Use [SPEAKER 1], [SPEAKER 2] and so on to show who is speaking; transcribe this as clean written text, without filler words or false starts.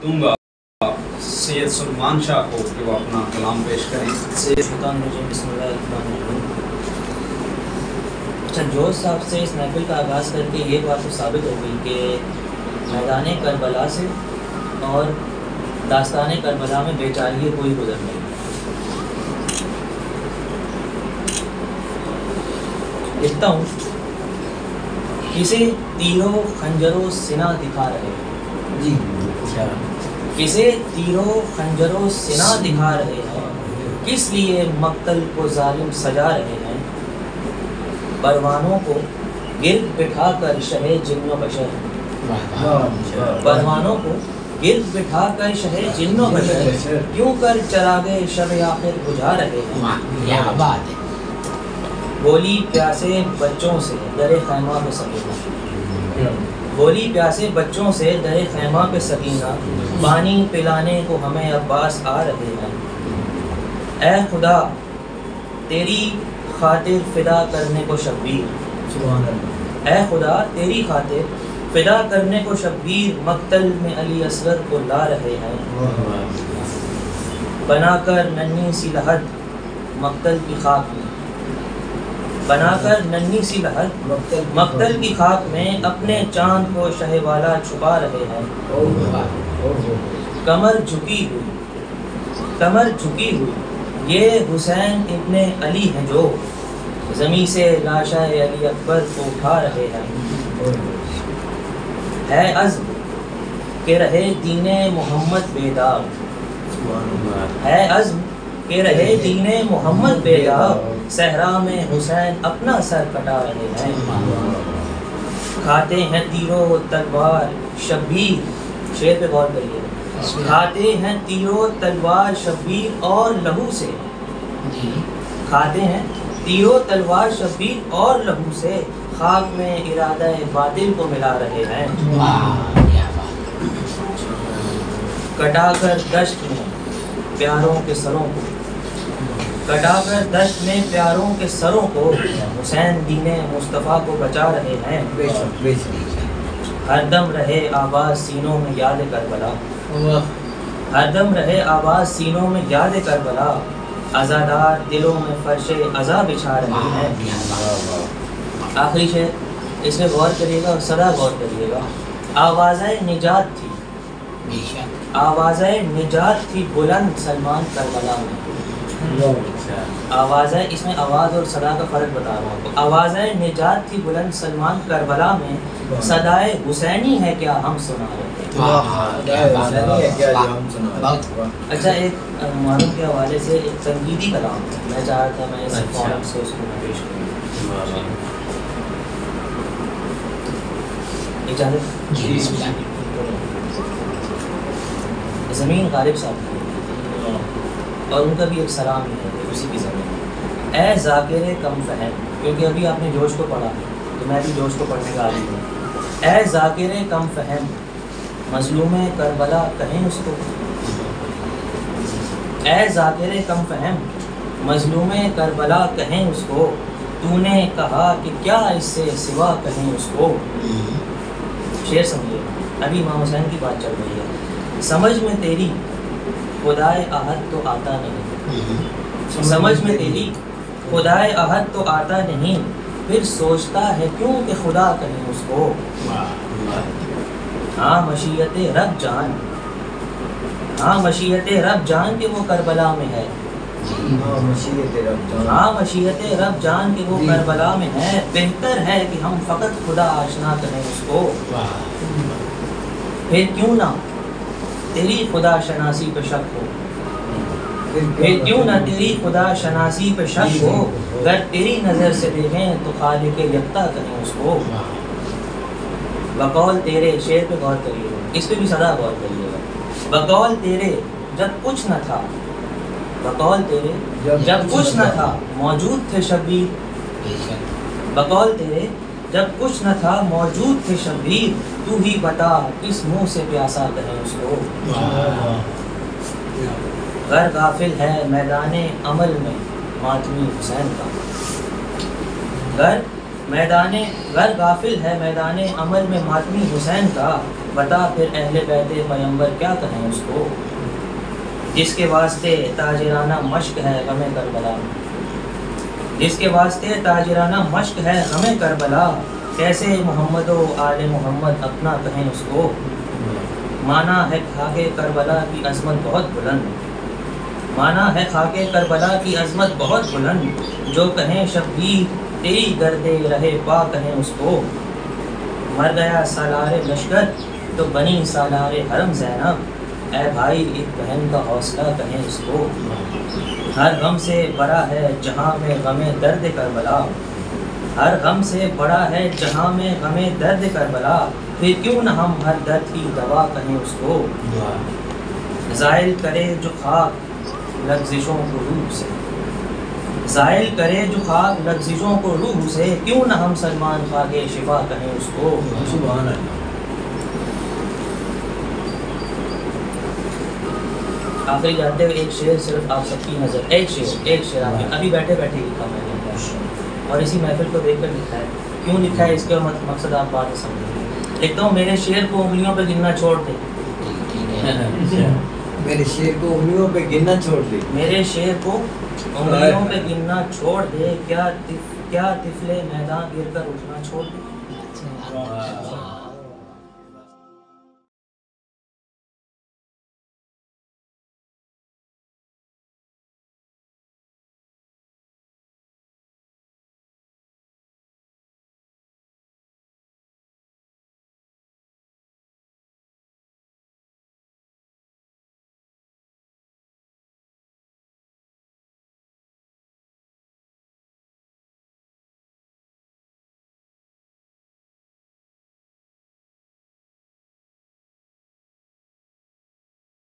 [SPEAKER 1] دوں گا سید سلمان شاہ کو کہ وہ اپنا کلام پیش کریں.
[SPEAKER 2] بسم اللہ الرحمن الرحیم. اچھا، جوز صاحب سے اس محفل کا آغاز کر کے یہ بات تو ثابت ہو گئی کہ میدان کربلا سے اور داستان کربلا میں بے چاری کوئی گزر نہیں. لکھتا ہوں، کسے تیروں خنجروں سنا دکھا رہے ہیں. جی کسے تیروں خنجروں سنا دکھا رہے ہیں، کس لیے مقتل کو ظالم سجا رہے ہیں. پروانوں کو گرد بٹھا کر شہ جن و بشر، پروانوں کو گرد بٹھا کر شہ جن و بشر کیوں کر چراغے شب آخر بجھا رہے ہیں. بولی پیاسے بچوں سے در خیمہ پہ سکینہ، بولی پیاسے بچوں سے در خیمہ پہ سکینہ، پانی پلانے کو ہمیں عباس آ رہے ہیں. اے خدا تیری خاطر فدا کرنے کو شبیر، اے خدا تیری خاطر فدا کرنے کو شبیر، مقتل میں علی اصغر کو لا رہے ہیں. بنا کر ننھی سی لحد مقتل کی خاک میں، بنا کر ننھی سی لحد مقتل کی خاک میں اپنے چاند کو شہ والا چھپا رہے ہیں. کمر جھکی ہوئی، کمر جھکی ہوئی، یہ حسین ابن علی ہیں جو زمیں سے لاشہ علی اکبر کو اٹھا رہے ہیں. ہے عزم کہ رہے دین محمد بیدار، ہے عزم کہ رہے دین محمد بیدار، صحرا میں حسین اپنا سر کٹا رہے ہیں. کھاتے ہیں تیروں تلوار شبیر، شعر پہ غور کریے، کھاتے ہیں تیروں تلوار شبیر اور لہو سے، کھاتے ہیں تیروں تلوار شبیر اور لہو سے، خاک میں ارادہ باطل کو ملا رہے ہیں. کٹا کر دشت میں پیاروں کے سروں کو، کٹا کر دشت میں پیاروں کے سروں کو، حسین دین مصطفیٰ کو بچا رہے ہیں. ہر دم رہے آواز سینوں میں یاد کربلا، ہر دم رہے آواز سینوں میں یاد کربلا، عزادار دلوں میں فرش عزا بچھا رہے ہیں. آخری شعر اس میں غور کریے گا اور صدا غور کریے گا. آوازیں نجات تھی، آوازیں نجات تھی بلند سلمان کربلا میں. آوازیں، اس میں آواز اور صدا کا فرق بتا رہا ہوں. آوازیں نجات تھی بلند سلمان کربلا میں، صدائے حسینی ہے کیا ہم سنا رہے ہیں. اچھا، ایک معلوم کے حوالے سے ایک تنقیدی کلام ہے، میں چاہ رہا تھا میں اس فارم سے اس کو پیش کروں. اجازت؟ زمین غالب صاحب کی اور ان کا بھی ایک سلام ہی ہے اسی کی زمین. اے ذاکر کم فہم، کیونکہ ابھی آپ نے جوش کو پڑھا تو میں بھی جوش کو پڑھنے کا عادی ہوں. اے ذاکر کم فہم مظلوم کربلا کہیں اس کو، اے ذاکر کم فہم مظلوم کربلا کہیں اس کو، تو نے کہا کہ کیا اس سے سوا کہیں اس کو. شعر سمجھیے، ابھی امام حسین کی بات چل رہی ہے. سمجھ میں تیری خدائے احد تو آتا نہیں، سمجھ میں تیری خدائے احد تو آتا نہیں، پھر سوچتا ہے کیوں کہ خدا کہیں اس کو. ہاں مشیت رب جان، ہاں مشیت رب جان کہ وہ کربلا میں ہے، ہاں مشیت رب جان کہ وہ کربلا میں ہے. بہتر ہے کہ ہم فقط خدا آشنا کریں اس کو، پھر کیوں نہ تیری خدا شناسی پہ شک ہو، پھر کیوں نہ تیری خدا شناسی پہ شک ہو، اگر تیری نظر سے دیکھیں تو خالق یکتا کہیں اس کو. بقول تیرے، شعر پہ غور کریے گا، اس پہ بھی صدا غور کریے گا. بقول تیرے جب کچھ نہ تھا، بقول تیرے جب کچھ نہ تھا موجود تھے شبیر، بقول تیرے جب کچھ نہ تھا موجود تھے شبیر، تو ہی بتا کس منہ سے پیاسا کہیں اس کو. غر غافل ہے میدان عمل میں ماتمی حسین کا، غر غافل ہے میدان عمل میں ماتمی حسین کا، بتا پھر اہل بیت پیغمبر کیا کہیں اس کو، جس کے واسطے تاجرانہ مشق ہے غم کربلا، جس کے واسطے تاجرانہ مشق ہے غم کربلا، کیسے محمد و آل محمد اپنا کہیں اس کو، مانا ہے خاک کربلا کی عظمت بہت بلند، مانا ہے خاک کربلا کی عظمت بہت بلند، جو کہیں شبیر تیری گردے رہے پا کہیں اس کو، مر گیا سالار لشکر تو بنی سالار حرم زینب، اے بھائی ایک بہن کا حوصلہ کہیں اس کو، ہر غم سے بڑا ہے جہاں میں غم درد کربلا، ہر غم سے بڑا ہے جہاں میں غم درد کربلا، پھر کیوں نہ ہم ہر درد کی دوا کہیں اس کو، زائل کرے جو خاک لغزشوں کو روح سے، زائل کرے جو خاک لغزشوں کو روح سے، کیوں نہ ہم سلمان خاک شفا کہیں اس کو،
[SPEAKER 3] سبحان اللہ۔
[SPEAKER 2] آخری جاتے ہوئے ایک شعر صرف آپ سب کی نظر، ایک شعر آپ نے ابھی بیٹھے بیٹھے لکھا میں نے، اور اسی محفل کو دیکھ کر لکھا ہے، کیوں لکھا ہے اس کا مقصد آپ بات سمجھیں، لکھتا ہوں میرے شعر کو انگلیوں پہ گننا چھوڑ دے،
[SPEAKER 3] میرے شعر کو انگلیوں پہ گننا چھوڑ دے،
[SPEAKER 2] میرے شعر کو انگلیوں پہ گننا چھوڑ دے، کیا طفل میدان گر کر اٹھنا چھوڑ دے۔